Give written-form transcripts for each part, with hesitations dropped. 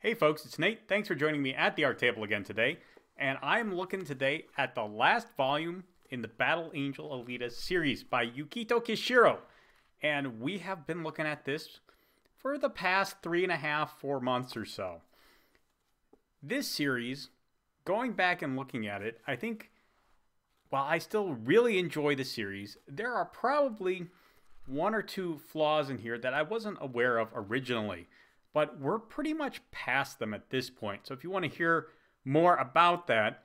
Hey folks, it's Nate. Thanks for joining me at the art table again today. And I'm looking today at the last volume in the Battle Angel Alita series by Yukito Kishiro. And we have been looking at this for the past 3.5, 4 months or so. This series, going back and looking at it, I think while I still really enjoy the series, there are probably one or two flaws in here that I wasn't aware of originally. But we're pretty much past them at this point. So if you want to hear more about that,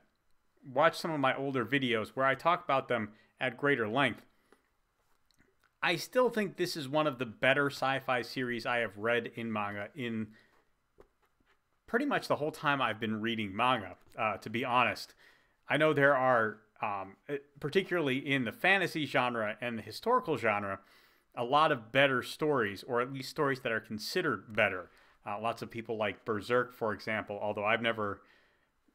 watch some of my older videos where I talk about them at greater length. I still think this is one of the better sci-fi series I have read in manga in pretty much the whole time I've been reading manga, to be honest. I know there are, particularly in the fantasy genre and the historical genre, a lot of better stories, or at least stories that are considered better. Lots of people like Berserk, for example, although I've never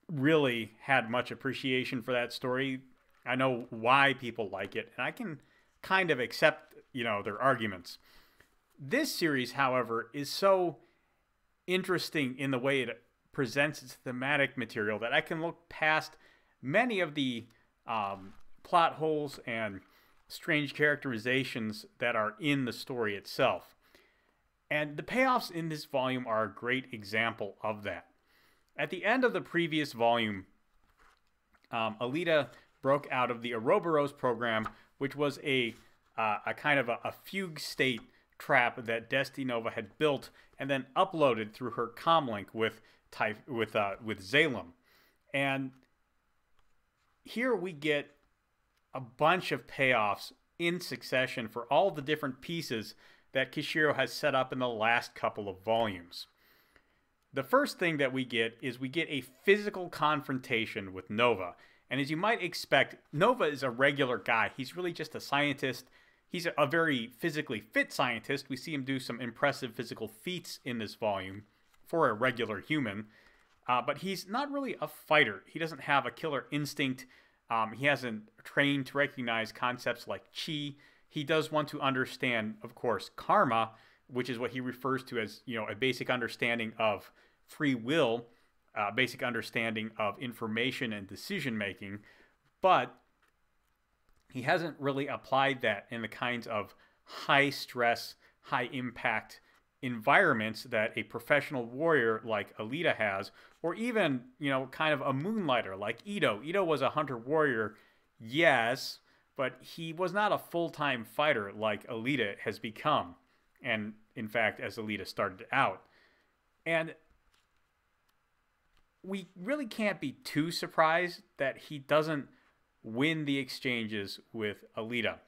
really had much appreciation for that story. I know why people like it, and I can kind of accept, their arguments. This series, however, is so interesting in the way it presents its thematic material that I can look past many of the plot holes and strange characterizations that are in the story itself. And the payoffs in this volume are a great example of that. At the end of the previous volume, Alita broke out of the Ouroboros program, which was a kind of a fugue state trap that Destiny Nova had built and then uploaded through her comlink with Zalem. And here we get a bunch of payoffs in succession for all the different pieces that Kishiro has set up in the last couple of volumes. The first thing that we get is we get a physical confrontation with Nova. And as you might expect, Nova is a regular guy. He's really just a scientist. He's a very physically fit scientist. We see him do some impressive physical feats in this volume for a regular human. But he's not really a fighter. He doesn't have a killer instinct. He hasn't trained to recognize concepts like chi. He does want to understand, of course, karma, which is what he refers to as, a basic understanding of free will, basic understanding of information and decision making. But he hasn't really applied that in the kinds of high stress, high impact environments that a professional warrior like Alita has, or even, kind of a moonlighter like Ito. Ito was a hunter warrior, yes, but he was not a full-time fighter like Alita has become. And in fact, as Alita started out. And we really can't be too surprised that he doesn't win the exchanges with Alita.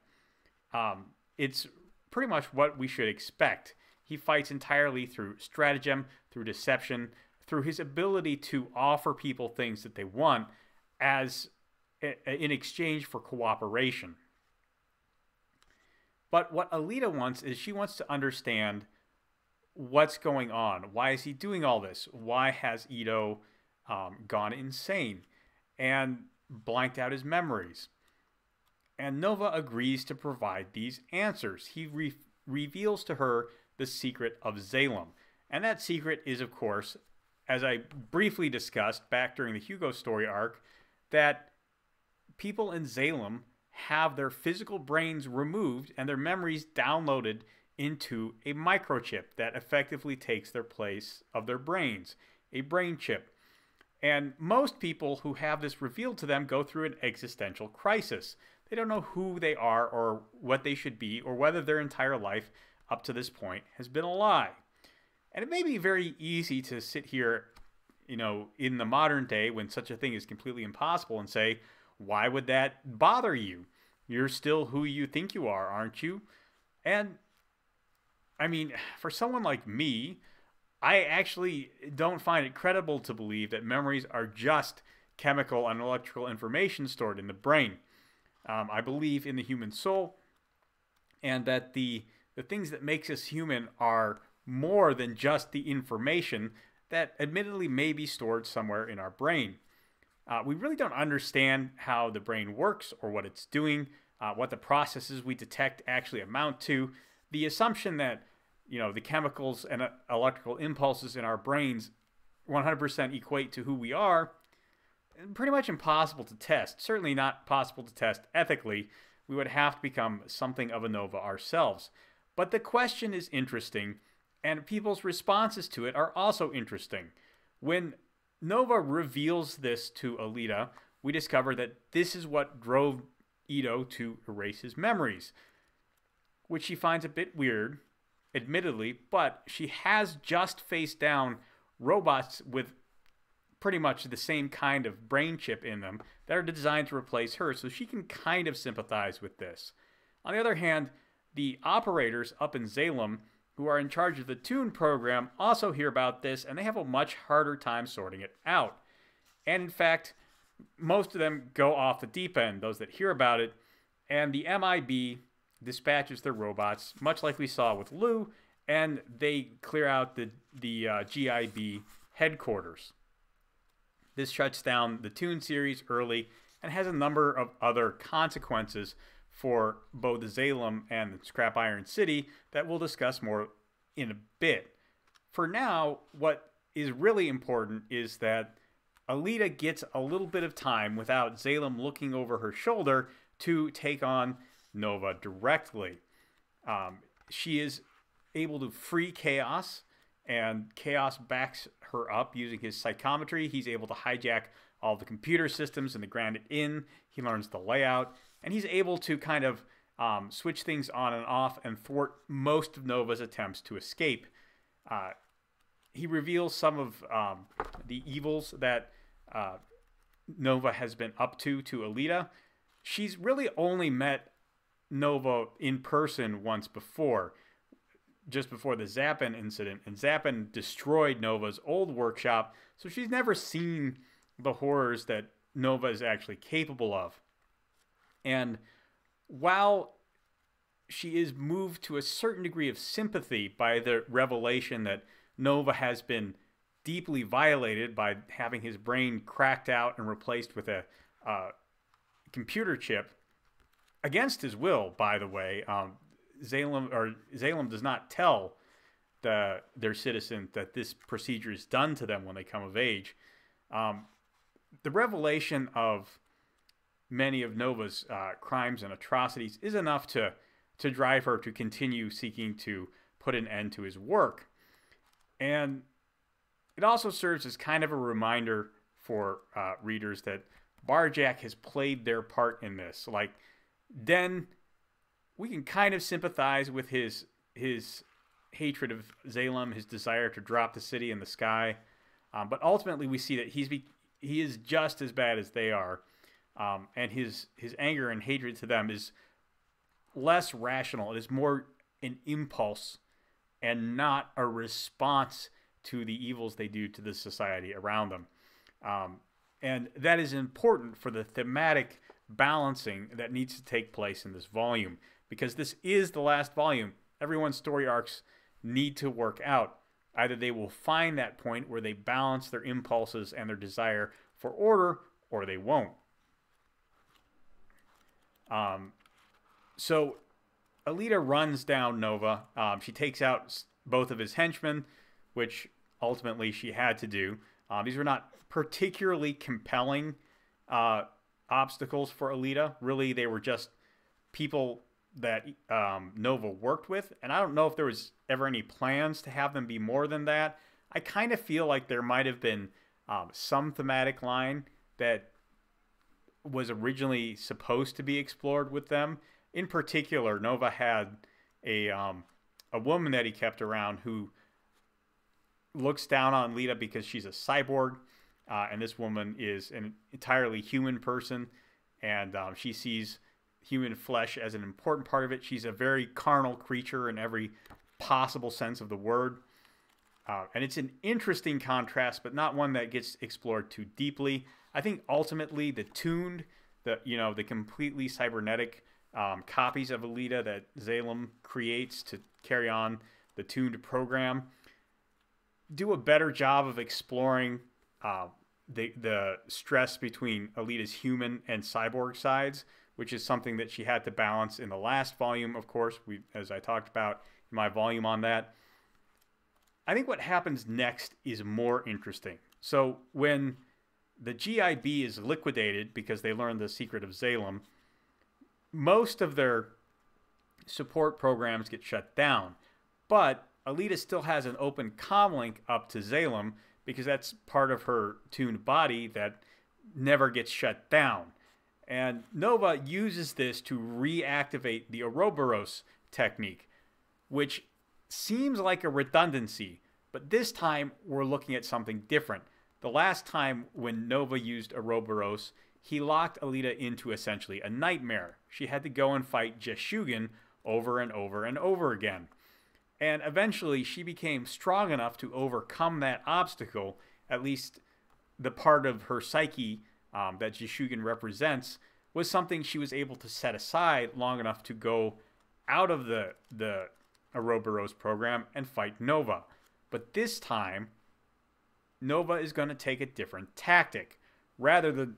It's pretty much what we should expect. He fights entirely through stratagem, through deception, through his ability to offer people things that they want as in exchange for cooperation. But what Alita wants is she wants to understand what's going on. Why is he doing all this? Why has Ito gone insane and blanked out his memories? And Nova agrees to provide these answers. He reveals to her the secret of Zalem. And that secret is, of course, as I briefly discussed back during the Hugo story arc, that people in Zalem have their physical brains removed and their memories downloaded into a microchip that effectively takes their place of their brains, a brain chip. And most people who have this revealed to them go through an existential crisis. They don't know who they are or what they should be or whether their entire life up to this point has been a lie. And it may be very easy to sit here, in the modern day when such a thing is completely impossible and say, why would that bother you? You're still who you think you are, aren't you? And, I mean, for someone like me, I actually don't find it credible to believe that memories are just chemical and electrical information stored in the brain. I believe in the human soul, and that the things that makes us human are more than just the information that admittedly may be stored somewhere in our brain. We really don't understand how the brain works or what it's doing, what the processes we detect actually amount to. The assumption that the chemicals and electrical impulses in our brains 100% equate to who we are, pretty much impossible to test. Certainly not possible to test ethically. We would have to become something of a Nova ourselves. But the question is interesting, and people's responses to it are also interesting. When Nova reveals this to Alita, we discover that this is what drove Ito to erase his memories, which she finds a bit weird, admittedly, but she has just faced down robots with pretty much the same kind of brain chip in them that are designed to replace her, so she can kind of sympathize with this. On the other hand, the operators up in Zalem, who are in charge of the Tune program, also hear about this, and they have a much harder time sorting it out. And in fact, most of them go off the deep end, those that hear about it, and the MIB dispatches their robots, much like we saw with Lou, and they clear out the GIB headquarters. This shuts down the Tune series early and has a number of other consequences for both Zalem and Scrap Iron City that we'll discuss more in a bit. For now, what is really important is that Alita gets a little bit of time without Zalem looking over her shoulder to take on Nova directly. She is able to free Chaos, and Chaos backs her up using his psychometry. He's able to hijack all the computer systems in the Granite Inn. He learns the layout, and he's able to kind of switch things on and off and thwart most of Nova's attempts to escape. He reveals some of the evils that Nova has been up to Alita. She's really only met Nova in person once before, just before the Zappin incident, and Zappin destroyed Nova's old workshop, so she's never seen the horrors that Nova is actually capable of. And while she is moved to a certain degree of sympathy by the revelation that Nova has been deeply violated by having his brain cracked out and replaced with a computer chip, against his will, by the way, Zalem does not tell their citizens that this procedure is done to them when they come of age. The revelation of many of Nova's crimes and atrocities is enough to drive her to continue seeking to put an end to his work. And it also serves as kind of a reminder for readers that Barjack has played their part in this. Like, Den, we can kind of sympathize with his hatred of Zalem, his desire to drop the city in the sky. But ultimately, we see that he is just as bad as they are. And his anger and hatred to them is less rational. It is more an impulse and not a response to the evils they do to the society around them. And that is important for the thematic balancing that needs to take place in this volume, because this is the last volume. Everyone's story arcs need to work out. Either they will find that point where they balance their impulses and their desire for order, or they won't. So Alita runs down Nova. She takes out both of his henchmen, which ultimately she had to do. These were not particularly compelling obstacles for Alita. Really, they were just people that Nova worked with, and I don't know if there was ever any plans to have them be more than that. I kind of feel like there might have been some thematic line that was originally supposed to be explored with them. In particular, Nova had a woman that he kept around who looks down on Alita because she's a cyborg, and this woman is an entirely human person, and she sees human flesh as an important part of it. She's a very carnal creature in every possible sense of the word. And it's an interesting contrast, but not one that gets explored too deeply. I think ultimately the tuned, the completely cybernetic copies of Alita that Zalem creates to carry on the tuned program do a better job of exploring the stress between Alita's human and cyborg sides, which is something that she had to balance in the last volume, of course, as I talked about in my volume on that. I think what happens next is more interesting. So when the GIB is liquidated because they learned the secret of Zalem, most of their support programs get shut down. But Alita still has an open comlink up to Zalem because that's part of her tuned body that never gets shut down. And Nova uses this to reactivate the Ouroboros technique, which seems like a redundancy, but this time we're looking at something different. The last time when Nova used Ouroboros, he locked Alita into essentially a nightmare. She had to go and fight Jeshugan over and over and over again. And eventually she became strong enough to overcome that obstacle, at least the part of her psyche that Jeshugan represents, was something she was able to set aside long enough to go out of the Ouroboros program and fight Nova. But this time, Nova is going to take a different tactic. Rather than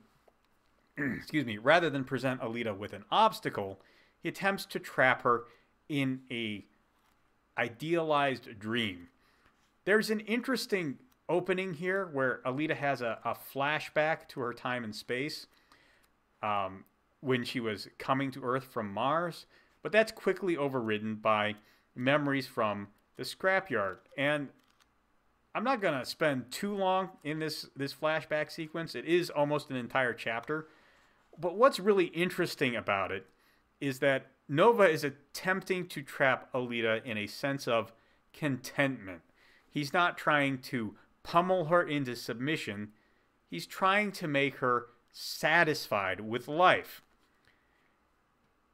present Alita with an obstacle, he attempts to trap her in a idealized dream. There's an interesting opening here where Alita has a flashback to her time in space when she was coming to Earth from Mars, but that's quickly overridden by memories from the scrapyard. And I'm not going to spend too long in this flashback sequence. It is almost an entire chapter. But what's really interesting about it is that Nova is attempting to trap Alita in a sense of contentment. He's not trying to pummel her into submission. He's trying to make her satisfied with life.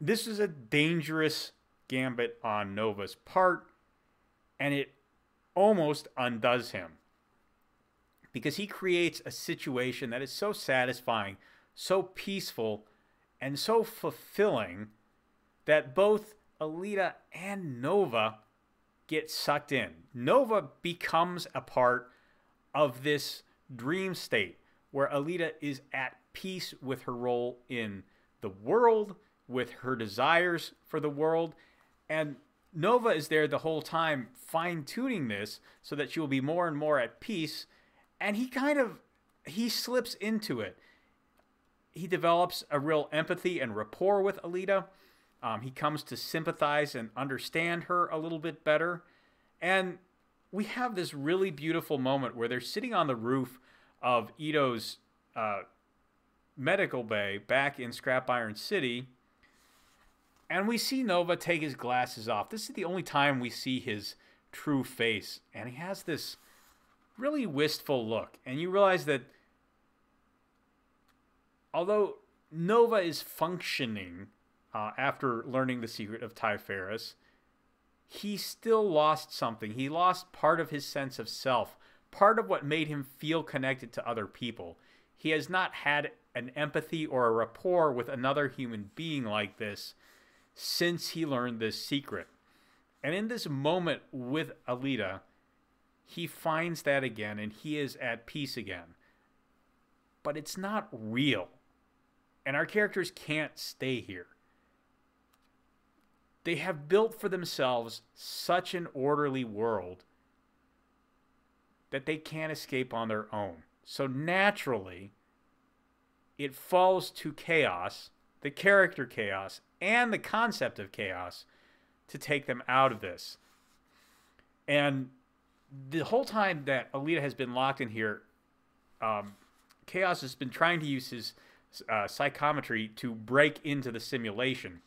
This is a dangerous gambit on Nova's part, and it almost undoes him, because he creates a situation that is so satisfying, so peaceful, and so fulfilling that both Alita and Nova get sucked in. Nova becomes a part of this dream state where Alita is at peace with her role in the world, with her desires for the world, and Nova is there the whole time fine-tuning this so that she will be more and more at peace, and he slips into it. He develops a real empathy and rapport with Alita. He comes to sympathize and understand her a little bit better. And we have this really beautiful moment where they're sitting on the roof of Ito's medical bay back in Scrap Iron City, and we see Nova take his glasses off. This is the only time we see his true face, and he has this really wistful look. And you realize that although Nova is functioning after learning the secret of Typharis, he still lost something. He lost part of his sense of self, part of what made him feel connected to other people. He has not had an empathy or a rapport with another human being like this since he learned this secret. And in this moment with Alita, he finds that again, and he is at peace again. But it's not real. And our characters can't stay here. They have built for themselves such an orderly world that they can't escape on their own. So naturally, it falls to Chaos, the character Chaos, and the concept of Chaos to take them out of this. And the whole time that Alita has been locked in here, Chaos has been trying to use his psychometry to break into the simulation.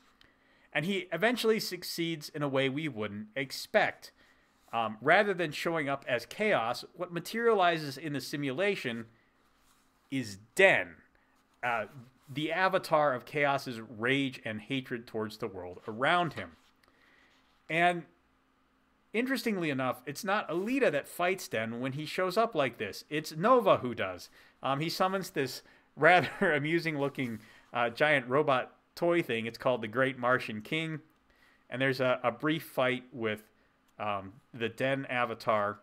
And he eventually succeeds in a way we wouldn't expect. Rather than showing up as Chaos, what materializes in the simulation is Den, the avatar of Chaos's rage and hatred towards the world around him. And interestingly enough, it's not Alita that fights Den when he shows up like this. It's Nova who does. He summons this rather amusing-looking giant robot toy thing. It's called the Great Martian King. And there's a brief fight with the Den avatar.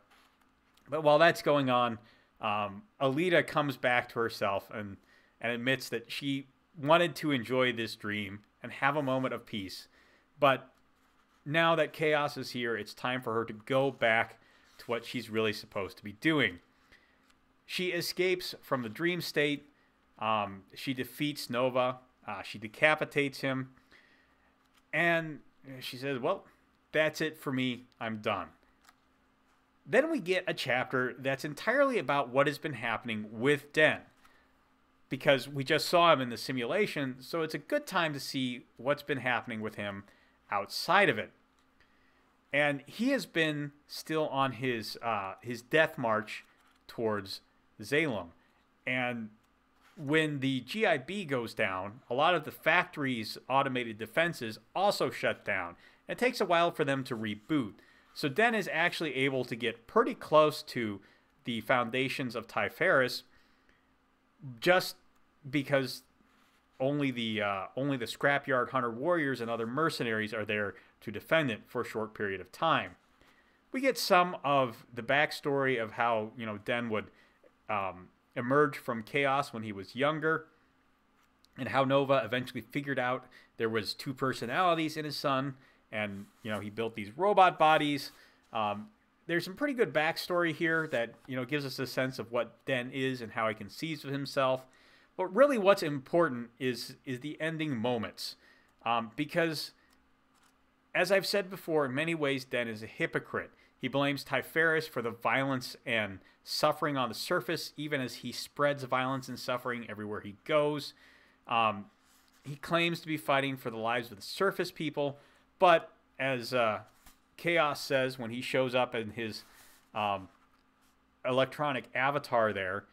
But while that's going on, Alita comes back to herself and admits that she wanted to enjoy this dream and have a moment of peace. But now that Chaos is here, it's time for her to go back to what she's really supposed to be doing. She escapes from the dream state. She defeats Nova. She decapitates him. And she says, well, that's it for me. I'm done. Then we get a chapter that's entirely about what has been happening with Den. Because we just saw him in the simulation, so it's a good time to see what's been happening with him outside of it. And he has been still on his death march towards Zalem. And when the GIB goes down, a lot of the factory's automated defenses also shut down. It takes a while for them to reboot. So Den is actually able to get pretty close to the foundations of Typharis, just because only the scrapyard hunter warriors and other mercenaries are there to defend it for a short period of time. We get some of the backstory of how Den would emerge from chaos when he was younger, and how Nova eventually figured out there was two personalities in his son, and he built these robot bodies. There's some pretty good backstory here that gives us a sense of what Den is and how he conceives of himself. But really what's important is the ending moments. Because, as I've said before, in many ways Den is a hypocrite. He blames Typharis for the violence and suffering on the surface, even as he spreads violence and suffering everywhere he goes. He claims to be fighting for the lives of the surface people, but as Chaos says when he shows up in his electronic avatar there,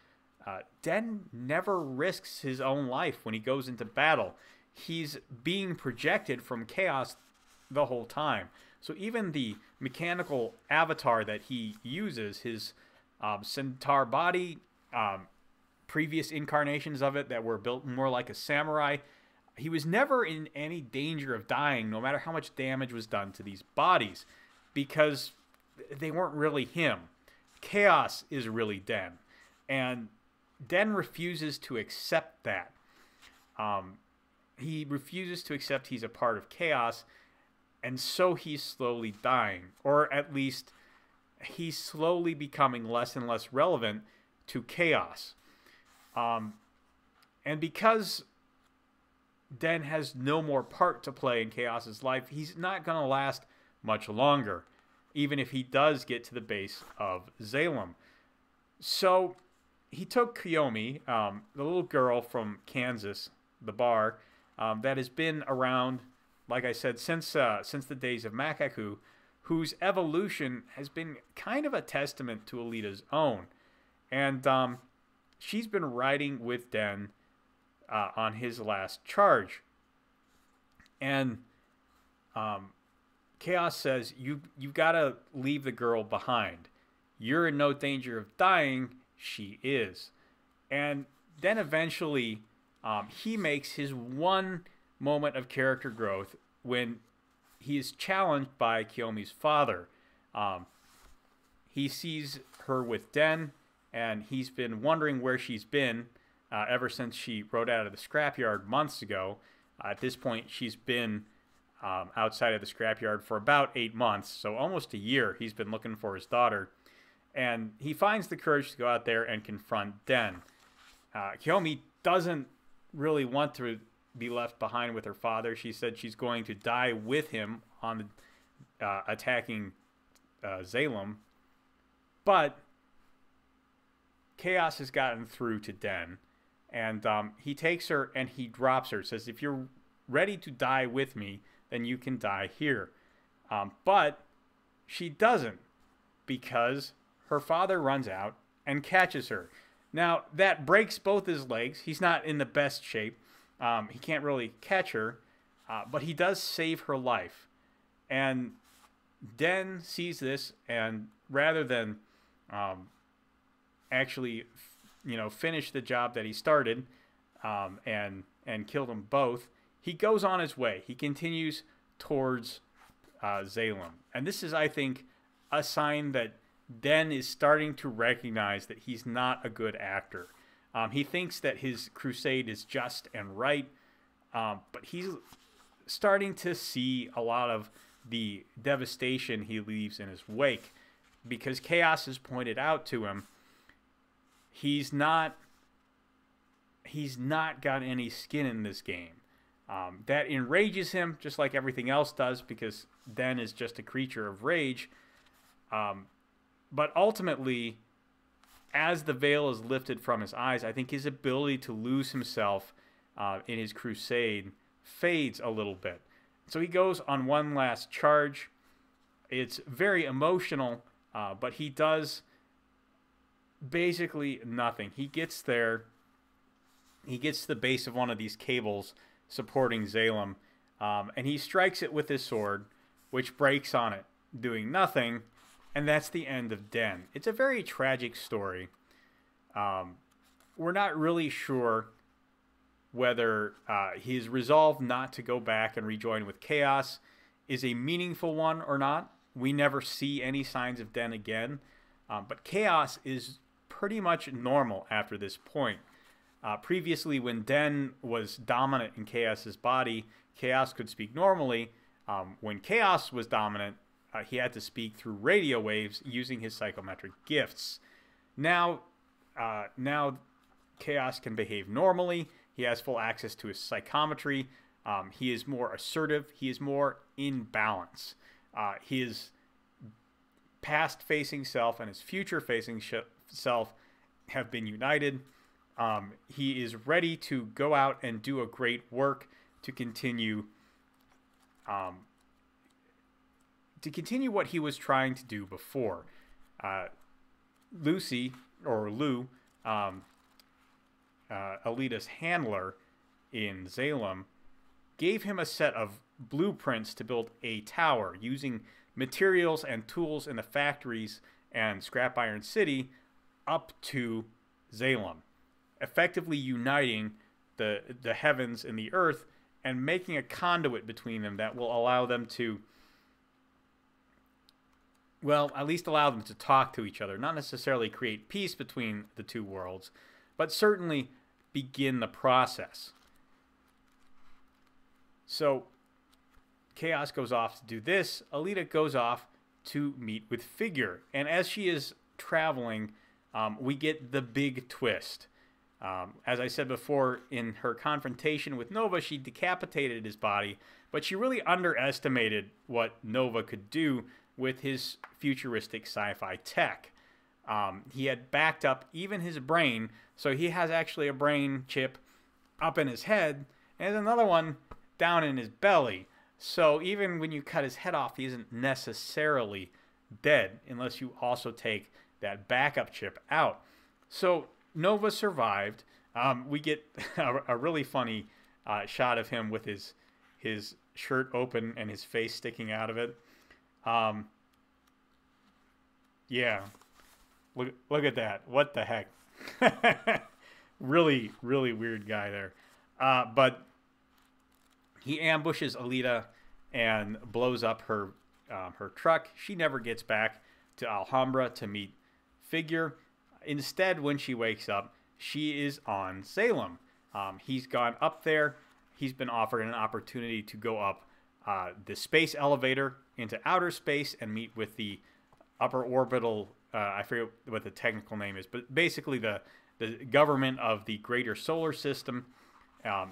Den never risks his own life when he goes into battle. He's being projected from Chaos the whole time. So even the mechanical avatar that he uses, his centaur body, previous incarnations of it that were built more like a samurai, he was never in any danger of dying, no matter how much damage was done to these bodies, because they weren't really him. Chaos is really Den. And Den refuses to accept that. He refuses to accept he's a part of Chaos, and so he's slowly dying. Or at least, he's slowly becoming less and less relevant to Chaos. And because Den has no more part to play in Chaos's life, he's not going to last much longer, even if he does get to the base of Zalem. So he took Kiyomi, the little girl from Kansas, the bar, that has been around, like I said, since the days of Makaku, whose evolution has been kind of a testament to Alita's own. And she's been riding with Den on his last charge. And Chaos says, you've got to leave the girl behind. You're in no danger of dying. She is. And then eventually he makes his one moment of character growth when he is challenged by Kiyomi's father. He sees her with Den, and he's been wondering where she's been ever since she rode out of the scrapyard months ago. At this point, she's been outside of the scrapyard for about 8 months, so almost a year he's been looking for his daughter. And he finds the courage to go out there and confront Den. Kiyomi doesn't really want to be left behind with her father. She said she's going to die with him on attacking Zalem. But Chaos has gotten through to Den. And he takes her and he drops her. Says, if you're ready to die with me, then you can die here. But she doesn't, because her father runs out and catches her. Now, that breaks both his legs. He's not in the best shape. He can't really catch her, but he does save her life. And Den sees this, and rather than actually, finish the job that he started and kill them both, he goes on his way. He continues towards Zalem. And this is, I think, a sign that Den is starting to recognize that he's not a good actor. He thinks that his crusade is just and right, but he's starting to see a lot of the devastation he leaves in his wake. because Chaos has pointed out to him he's not got any skin in this game. That enrages him, just like everything else does, because Den is just a creature of rage. But ultimately, as the veil is lifted from his eyes, I think his ability to lose himself in his crusade fades a little bit. So he goes on one last charge. It's very emotional, but he does basically nothing. He gets there. He gets to the base of one of these cables supporting Zalem, and he strikes it with his sword, which breaks on it, doing nothing, and that's the end of Den. It's a very tragic story. We're not really sure whether his resolve not to go back and rejoin with Chaos is a meaningful one or not. We never see any signs of Den again, but Chaos is pretty much normal after this point. Previously, when Den was dominant in Chaos's body, Chaos could speak normally. When Chaos was dominant, he had to speak through radio waves using his psychometric gifts. Now Chaos can behave normally. He has full access to his psychometry. He is more assertive. He is more in balance. His past-facing self and his future-facing self have been united. He is ready to go out and do a great work to continue what he was trying to do before. Lucy, or Lou, Alita's handler in Zalem, gave him a set of blueprints to build a tower using materials and tools in the factories and Scrap Iron City up to Zalem, effectively uniting the heavens and the earth and making a conduit between them that will allow them to, well, at least allow them to talk to each other. Not necessarily create peace between the two worlds, but certainly begin the process. So Chaos goes off to do this. Alita goes off to meet with Figure. And as she is traveling, we get the big twist. As I said before, in her confrontation with Nova, she decapitated his body, but she really underestimated what Nova could do with his futuristic sci-fi tech. He had backed up even his brain, so he has actually a brain chip up in his head, and another one down in his belly. So even when you cut his head off, he isn't necessarily dead, unless you also take that backup chip out. So Nova survived. We get a really funny shot of him with his shirt open and his face sticking out of it. Yeah. Look at that. What the heck? Really, really weird guy there. But he ambushes Alita and blows up her truck. She never gets back to Alhambra to meet Figure. Instead, when she wakes up, she is on Zalem. He's gone up there. He's been offered an opportunity to go up the space elevator into outer space and meet with the upper orbital, I forget what the technical name is, but basically the government of the greater solar system.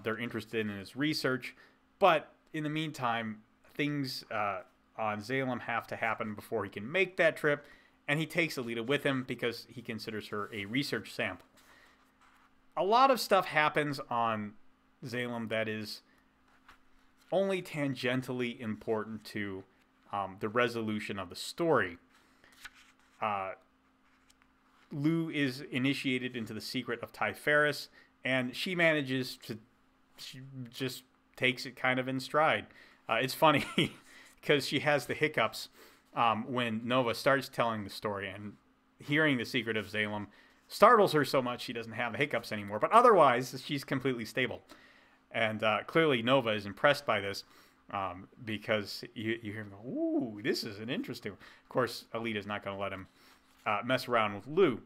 They're interested in his research. But in the meantime, things on Zalem have to happen before he can make that trip. And he takes Alita with him because he considers her a research sample. A lot of stuff happens on Zalem that is only tangentially important to the resolution of the story. Lou is initiated into the secret of Typharis, and she manages to... She just takes it kind of in stride. It's funny because she has the hiccups when Nova starts telling the story, and hearing the secret of Zalem startles her so much she doesn't have the hiccups anymore. But otherwise, she's completely stable. And clearly Nova is impressed by this because you hear him go, ooh, this is an interesting... Of course, Alita's not going to let him mess around with Lou.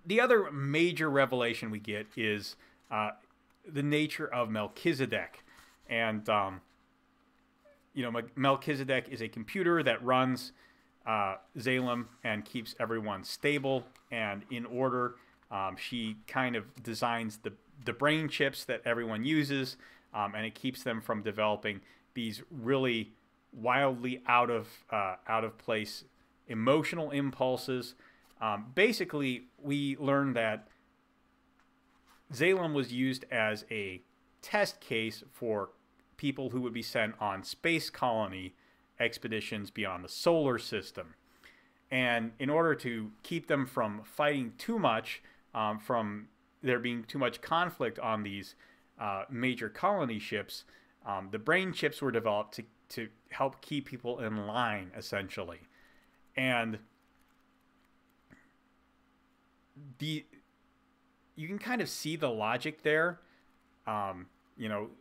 The other major revelation we get is the nature of Melchizedek. And... Melchizedek is a computer that runs Zalem and keeps everyone stable and in order. She kind of designs the brain chips that everyone uses, and it keeps them from developing these really wildly out of place emotional impulses. Basically, we learned that Zalem was used as a test case for people who would be sent on space colony expeditions beyond the solar system. And in order to keep them from fighting too much, from there being too much conflict on these major colony ships, the brain chips were developed to help keep people in line, essentially. And you can kind of see the logic there.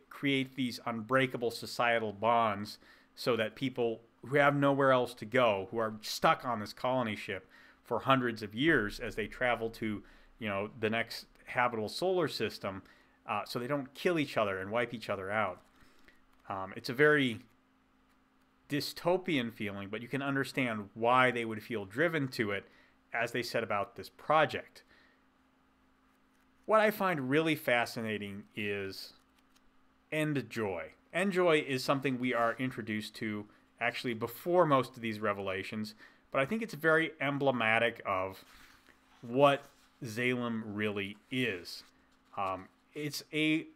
Create these unbreakable societal bonds so that people who have nowhere else to go, who are stuck on this colony ship for hundreds of years as they travel to, the next habitable solar system, so they don't kill each other and wipe each other out. It's a very dystopian feeling, but you can understand why they would feel driven to it as they set about this project. What I find really fascinating is Endjoy. Endjoy is something we are introduced to actually before most of these revelations, but I think it's very emblematic of what Zalem really is. It's a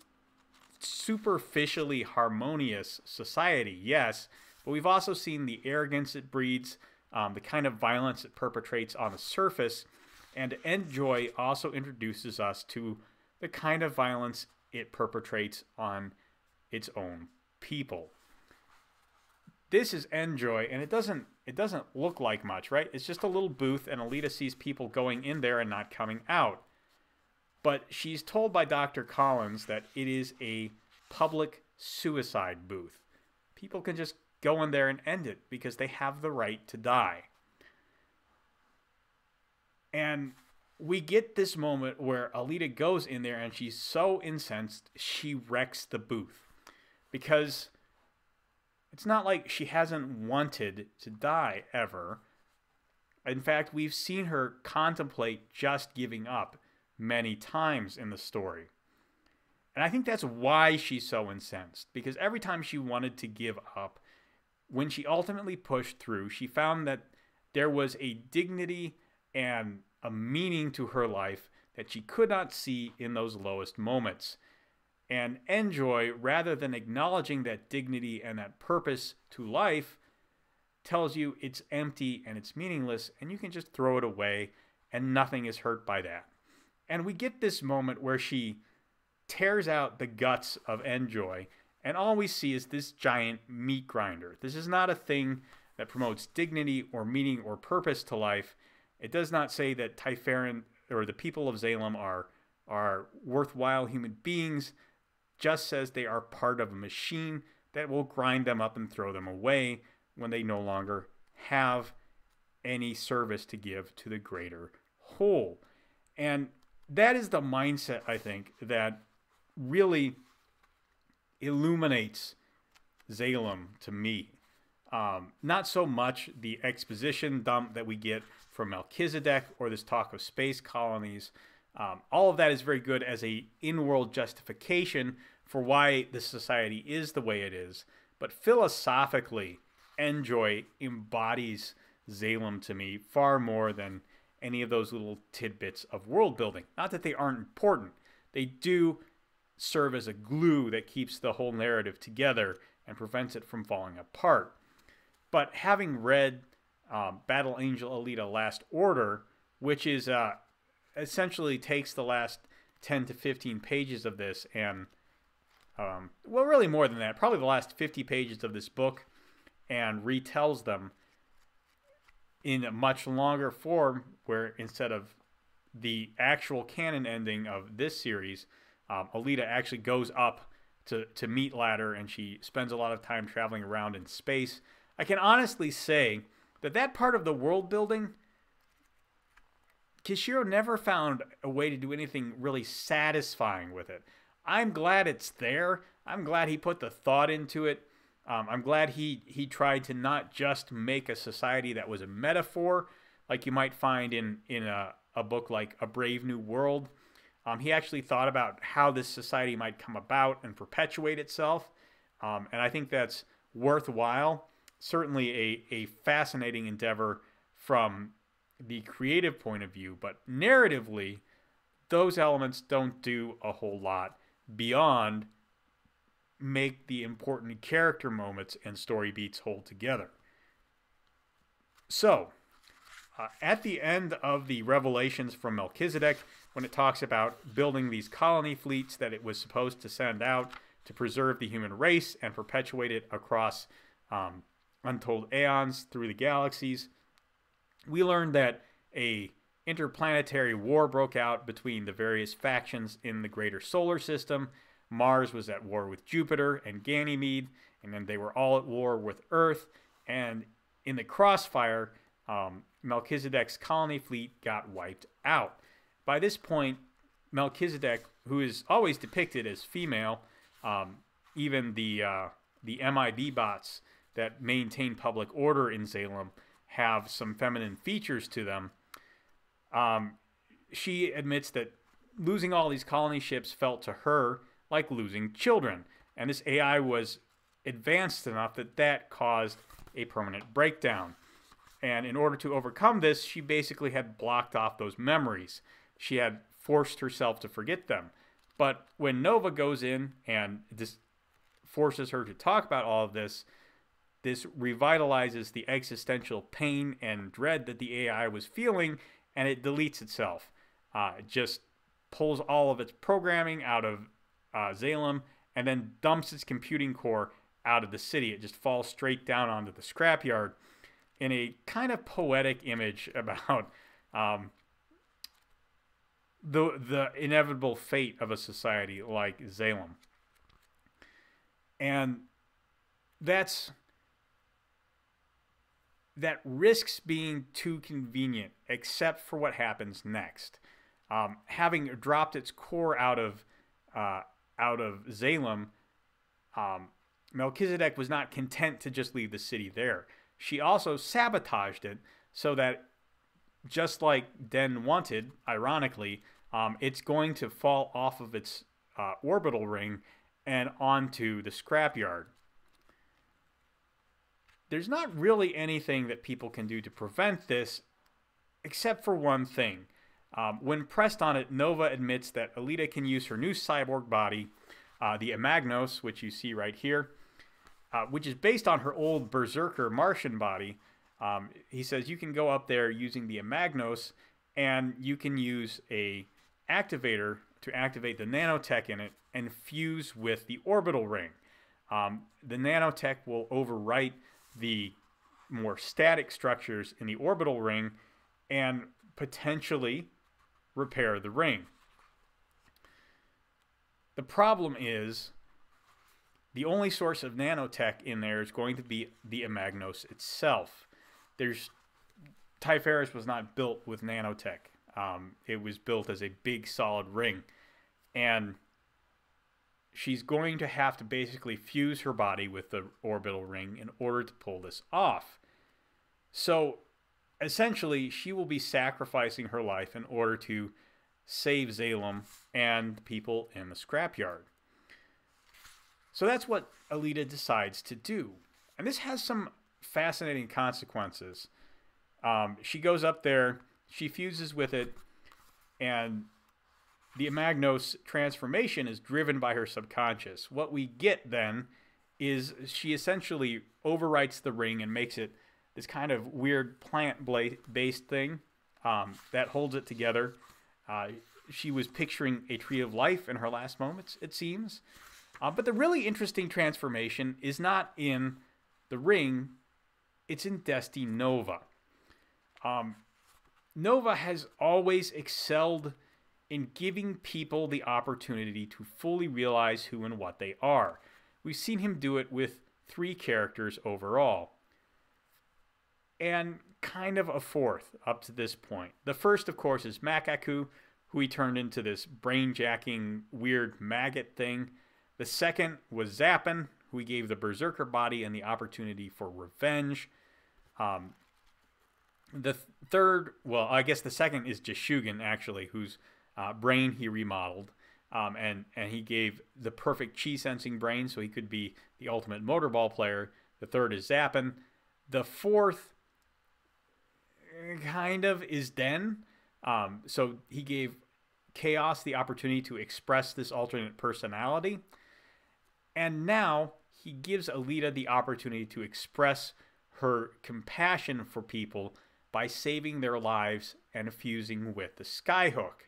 superficially harmonious society, yes, but we've also seen the arrogance it breeds, the kind of violence it perpetrates on the surface, and Endjoy also introduces us to the kind of violence it perpetrates on its own people. This is Endjoy, and it doesn't look like much, right? It's just a little booth, and Alita sees people going in there and not coming out. But she's told by Dr. Collins that it is a public suicide booth. People can just go in there and end it because they have the right to die. And we get this moment where Alita goes in there and she's so incensed, she wrecks the booth. Because it's not like she hasn't wanted to die ever. In fact, we've seen her contemplate just giving up many times in the story. And I think that's why she's so incensed. Because every time she wanted to give up, when she ultimately pushed through, she found that there was a dignity and a meaning to her life that she could not see in those lowest moments. And Endjoy, rather than acknowledging that dignity and that purpose to life, tells you it's empty and it's meaningless and you can just throw it away and nothing is hurt by that. And we get this moment where she tears out the guts of Endjoy, and all we see is this giant meat grinder. This is not a thing that promotes dignity or meaning or purpose to life. It does not say that Typharan or the people of Zalem are worthwhile human beings. Just says they are part of a machine that will grind them up and throw them away when they no longer have any service to give to the greater whole. And that is the mindset, I think, that really illuminates Zalem to me. Not so much the exposition dump that we get from Melchizedek or this talk of space colonies. All of that is very good as a in-world justification for why the society is the way it is. But philosophically, Endjoy embodies Zalem to me far more than any of those little tidbits of world building. Not that they aren't important. They do serve as a glue that keeps the whole narrative together and prevents it from falling apart. But having read Battle Angel Alita Last Order, which is essentially takes the last 10 to 15 pages of this and, well, really more than that, probably the last 50 pages of this book, and retells them in a much longer form, where instead of the actual canon ending of this series, Alita actually goes up to meet Ladder, and she spends a lot of time traveling around in space. I can honestly say that part of the world building, Kishiro never found a way to do anything really satisfying with it. I'm glad it's there. I'm glad he put the thought into it. I'm glad he tried to not just make a society that was a metaphor, like you might find in a book like A Brave New World. He actually thought about how this society might come about and perpetuate itself, and I think that's worthwhile. Certainly a fascinating endeavor from the creative point of view, but narratively, those elements don't do a whole lot beyond make the important character moments and story beats hold together. So, at the end of the revelations from Melchizedek, when it talks about building these colony fleets that it was supposed to send out to preserve the human race and perpetuate it across untold aeons through the galaxies, we learned that a interplanetary war broke out between the various factions in the greater solar system. Mars was at war with Jupiter and Ganymede, and then they were all at war with Earth. And in the crossfire, Melchizedek's colony fleet got wiped out. By this point, Melchizedek, who is always depicted as female, even the MIB bots that maintain public order in Zalem have some feminine features to them. She admits that losing all these colony ships felt to her like losing children. And this AI was advanced enough that that caused a permanent breakdown. And in order to overcome this, she basically had blocked off those memories. She had forced herself to forget them. But when Nova goes in and this forces her to talk about all of this, this revitalizes the existential pain and dread that the AI was feeling, and it deletes itself. It just pulls all of its programming out of Zalem and then dumps its computing core out of the city. It just falls straight down onto the scrapyard in a kind of poetic image about the inevitable fate of a society like Zalem. And that risks being too convenient, except for what happens next. Having dropped its core out of Zalem, Melchizedek was not content to just leave the city there. She also sabotaged it so that, just like Den wanted, ironically, it's going to fall off of its orbital ring and onto the scrapyard. There's not really anything that people can do to prevent this, except for one thing. When pressed on it, Nova admits that Alita can use her new cyborg body, the Amagnos, which you see right here, which is based on her old Berserker Martian body. He says you can go up there using the Amagnos, and you can use a activator to activate the nanotech in it and fuse with the orbital ring. The nanotech will overwrite the more static structures in the orbital ring and potentially repair the ring. The problem is the only source of nanotech in there is going to be the Amagnos itself. Typharis was not built with nanotech. It was built as a big solid ring. And she's going to have to basically fuse her body with the orbital ring in order to pull this off. So essentially, she will be sacrificing her life in order to save Zalem and people in the scrapyard. So that's what Alita decides to do. And this has some fascinating consequences. She goes up there, she fuses with it, and the Amagnos transformation is driven by her subconscious. What we get then is she essentially overwrites the ring and makes it this kind of weird plant-based thing that holds it together. She was picturing a tree of life in her last moments, it seems. But the really interesting transformation is not in the ring, it's in Desti Nova. Nova has always excelled in giving people the opportunity to fully realize who and what they are. We've seen him do it with 3 characters overall. And kind of a 4th up to this point. The first, of course, is Makaku, who he turned into this brain-jacking, weird maggot thing. The second was Zappin, who he gave the Berserker body and the opportunity for revenge. The third, well, I guess the second is Jishugen, actually, whose brain he remodeled. And he gave the perfect chi sensing brain so he could be the ultimate motorball player. The third is Zappen. The fourth kind of is Den. So he gave Chaos the opportunity to express this alternate personality. And now he gives Alita the opportunity to express her compassion for people by saving their lives and fusing with the Skyhook.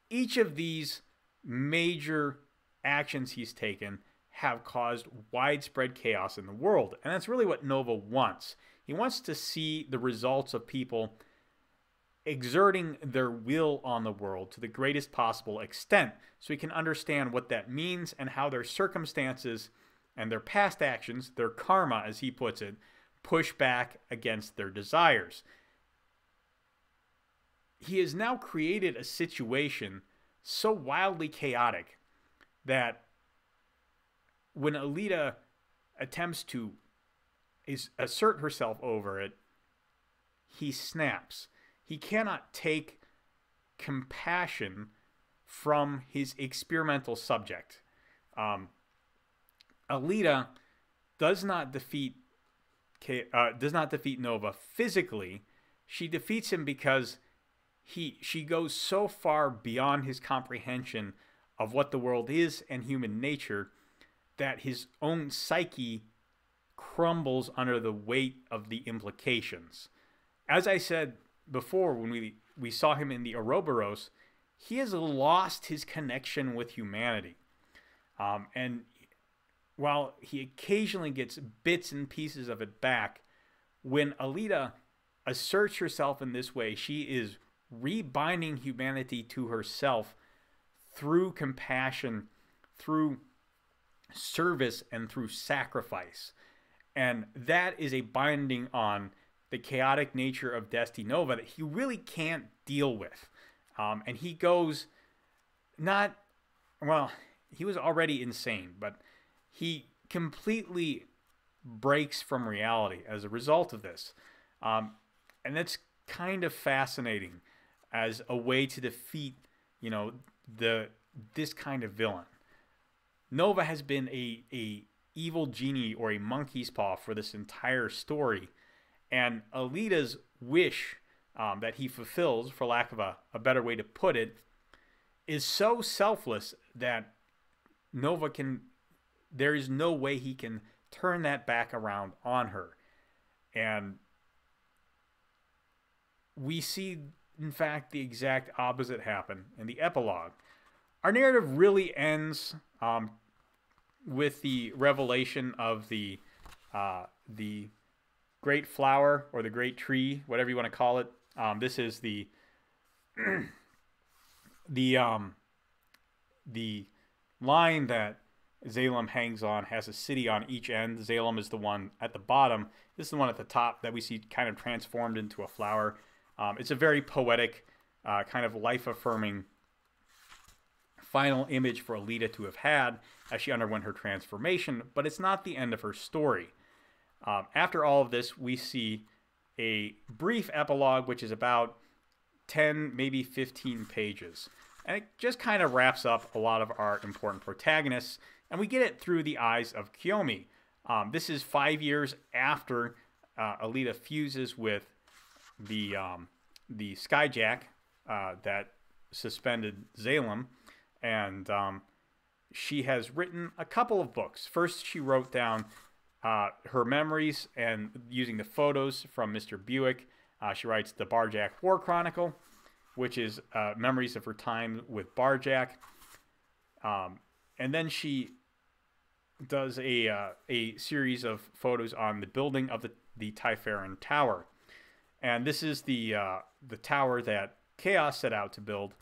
Each of these major actions he's taken have caused widespread chaos in the world. And that's really what Nova wants. He wants to see the results of people exerting their will on the world to the greatest possible extent, so he can understand what that means and how their circumstances and their past actions, their karma, as he puts it, push back against their desires. He has now created a situation so wildly chaotic that when Alita attempts to assert herself over it, he snaps. He cannot take compassion from his experimental subject. Alita does not defeat Nova physically. She defeats him because she goes so far beyond his comprehension of what the world is and human nature that his own psyche crumbles under the weight of the implications. As I said before, when we saw him in the Ouroboros, he has lost his connection with humanity. And while he occasionally gets bits and pieces of it back, when Alita asserts herself in this way, she is rebinding humanity to herself through compassion, through service, and through sacrifice. And that is a binding on the chaotic nature of Destiny Nova that he really can't deal with. And he goes he was already insane, but he completely breaks from reality as a result of this. And that's kind of fascinating as a way to defeat, this kind of villain. Nova has been a evil genie or a monkey's paw for this entire story. And Alita's wish that he fulfills, for lack of a better way to put it, is so selfless that there is no way he can turn that back around on her. And we see, in fact, the exact opposite happen in the epilogue. Our narrative really ends with the revelation of the great flower or the great tree, whatever you want to call it. This is the line that Zalem hangs on, has a city on each end. Zalem is the one at the bottom. This is the one at the top that we see kind of transformed into a flower. It's a very poetic, kind of life-affirming final image for Alita to have had as she underwent her transformation, but it's not the end of her story. After all of this, we see a brief epilogue, which is about 10, maybe 15 pages. And it just kind of wraps up a lot of our important protagonists, and we get it through the eyes of Kiyomi. This is 5 years after Alita fuses with the Skyjack that suspended Zalem, and she has written a couple of books. First, she wrote down her memories, and using the photos from Mr. Buick, she writes the Barjack War Chronicle, which is memories of her time with Barjack. And then she does a series of photos on the building of the Typharan Tower. And this is the tower that Chaos set out to build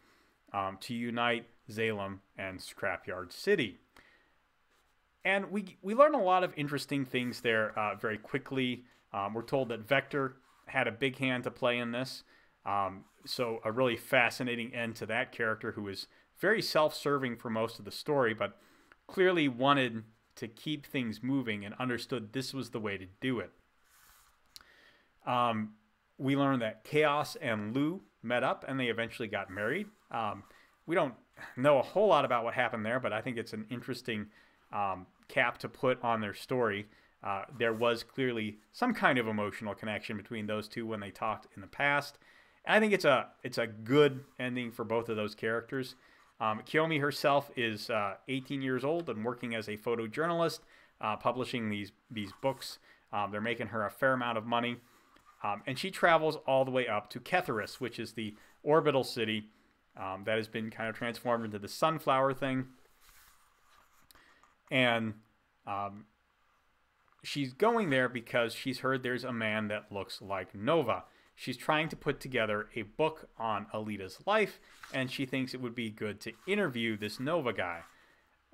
to unite Zalem and Scrapyard City. And we learn a lot of interesting things there very quickly. We're told that Vector had a big hand to play in this. So a really fascinating end to that character, who is very self-serving for most of the story, but clearly wanted to keep things moving and understood this was the way to do it. We learned that Chaos and Lou met up and they eventually got married. We don't know a whole lot about what happened there, but I think it's an interesting cap to put on their story. There was clearly some kind of emotional connection between those two when they talked in the past. And I think it's a good ending for both of those characters. Kiyomi herself is 18 years old and working as a photojournalist, publishing these books. They're making her a fair amount of money. And she travels all the way up to Ketharis, which is the orbital city that has been kind of transformed into the sunflower thing. And she's going there because she's heard there's a man that looks like Nova. She's trying to put together a book on Alita's life, and she thinks it would be good to interview this Nova guy.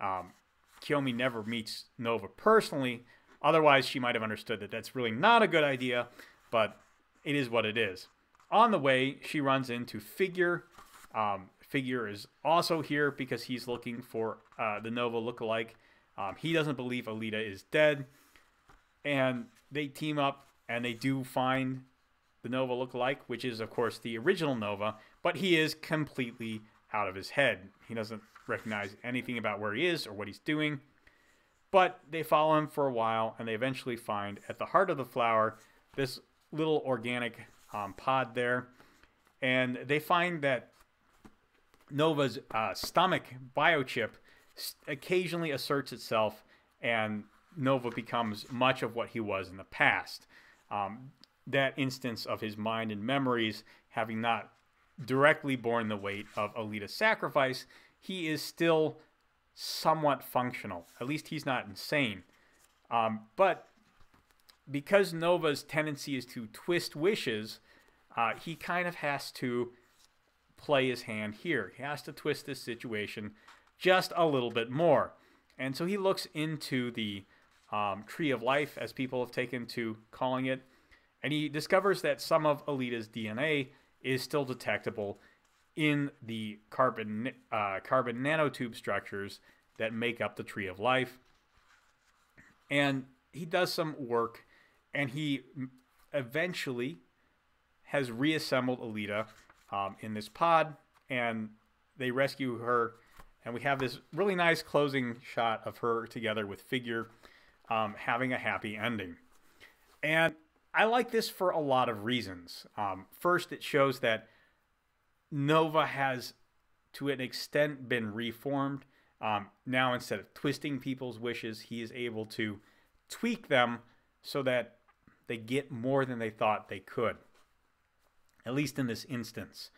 Kiyomi never meets Nova personally. Otherwise, she might have understood that that's really not a good idea, but it is what it is. On the way, she runs into Figure. Figure is also here because he's looking for the Nova lookalike. He doesn't believe Alita is dead. And they team up, and they do find the Nova lookalike, which is, of course, the original Nova, but he is completely out of his head. He doesn't recognize anything about where he is or what he's doing. But they follow him for a while, and they eventually find, at the heart of the flower, this little organic pod there. And they find that Nova's stomach biochip occasionally asserts itself, and Nova becomes much of what he was in the past. That instance of his mind and memories having not directly borne the weight of Alita's sacrifice, he is still somewhat functional. At least he's not insane. But because Nova's tendency is to twist wishes, he kind of has to play his hand here. He has to twist this situation just a little bit more. And so he looks into the Tree of Life, as people have taken to calling it, and he discovers that some of Alita's DNA is still detectable in the carbon nanotube structures that make up the Tree of Life. And he does some work, and he eventually has reassembled Alita in this pod, and they rescue her, and we have this really nice closing shot of her together with Figure having a happy ending. And I like this for a lot of reasons. First, it shows that Nova has, to an extent, been reformed. Now, instead of twisting people's wishes, he is able to tweak them so that they get more than they thought they could, at least in this instance.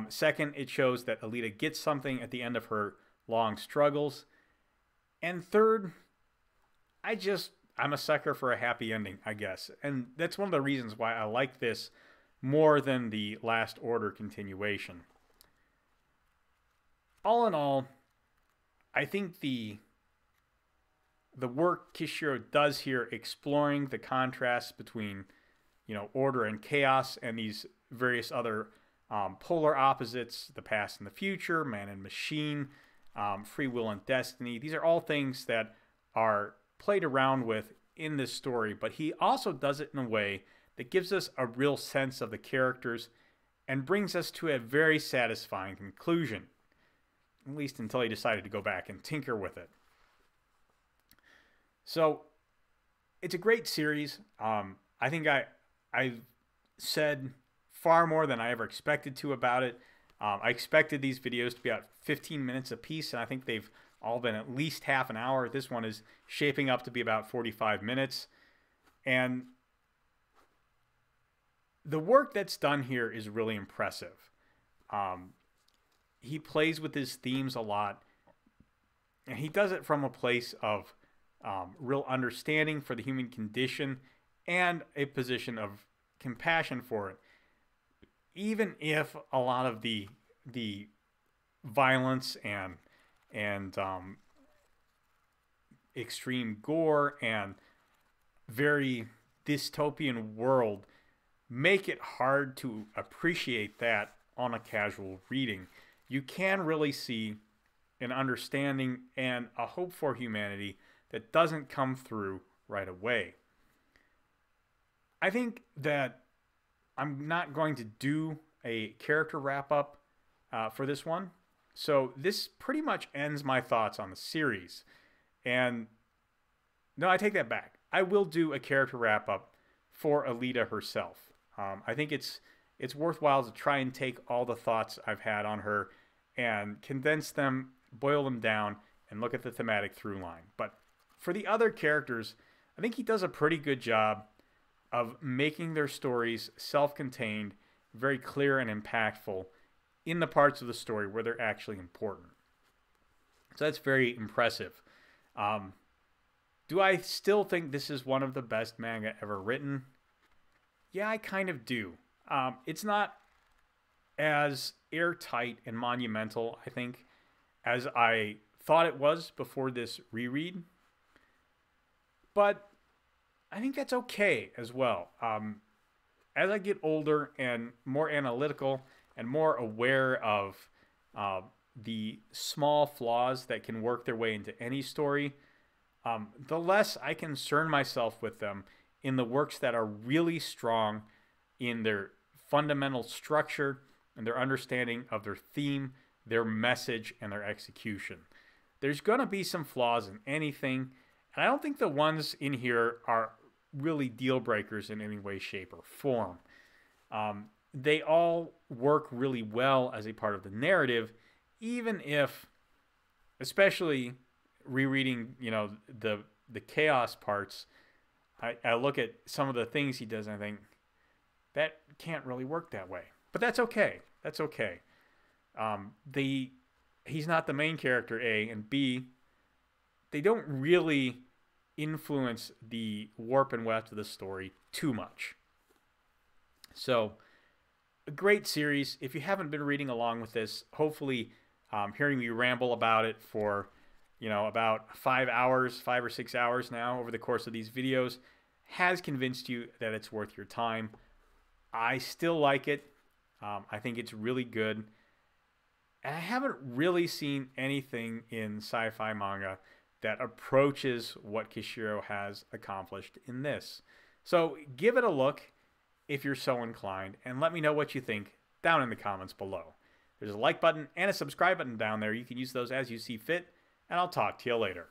Second, it shows that Alita gets something at the end of her long struggles. And third, I'm a sucker for a happy ending, I guess. And that's one of the reasons why I like this more than the Last Order continuation. All in all, I think the work Kishiro does here, exploring the contrasts between, order and chaos, and these various other polar opposites, the past and the future, man and machine, free will and destiny. These are all things that are played around with in this story, but he also does it in a way that gives us a real sense of the characters and brings us to a very satisfying conclusion, at least until he decided to go back and tinker with it. So it's a great series. I think I've said far more than I ever expected to about it. I expected these videos to be about 15 minutes a piece, and I think they've all been at least half an hour. This one is shaping up to be about 45 minutes. And the work that's done here is really impressive. He plays with his themes a lot, and he does it from a place of real understanding for the human condition and a position of compassion for it. Even if a lot of the violence and extreme gore and very dystopian world make it hard to appreciate that on a casual reading, you can really see an understanding and a hope for humanity that doesn't come through right away. I think that I'm not going to do a character wrap up for this one. So this pretty much ends my thoughts on the series. And no, I take that back. I will do a character wrap up for Alita herself. I think it's worthwhile to try and take all the thoughts I've had on her and condense them, boil them down, and look at the thematic through line. But for the other characters, I think he does a pretty good job of making their stories self-contained, very clear and impactful in the parts of the story where they're actually important. So that's very impressive. Do I still think this is one of the best manga ever written? Yeah, I kind of do. It's not as airtight and monumental, I think, as I thought it was before this reread. But I think that's okay as well. As I get older and more analytical and more aware of the small flaws that can work their way into any story, the less I concern myself with them in the works that are really strong in their fundamental structure and their understanding of their theme, their message, and their execution. There's going to be some flaws in anything, and I don't think the ones in here are really deal breakers in any way, shape, or form. They all work really well as a part of the narrative, even if, especially rereading, the chaos parts, I look at some of the things he does and I think that can't really work that way. But that's okay. That's okay. He's not the main character, A, and B, they don't really influence the warp and weft of the story too much. So, a great series. If you haven't been reading along with this, hopefully hearing me ramble about it for about 5 or 6 hours now over the course of these videos has convinced you that it's worth your time. I still like it. I think it's really good. And I haven't really seen anything in sci-fi manga that approaches what Kishiro has accomplished in this. So give it a look if you're so inclined, and let me know what you think down in the comments below. There's a like button and a subscribe button down there. You can use those as you see fit, and I'll talk to you later.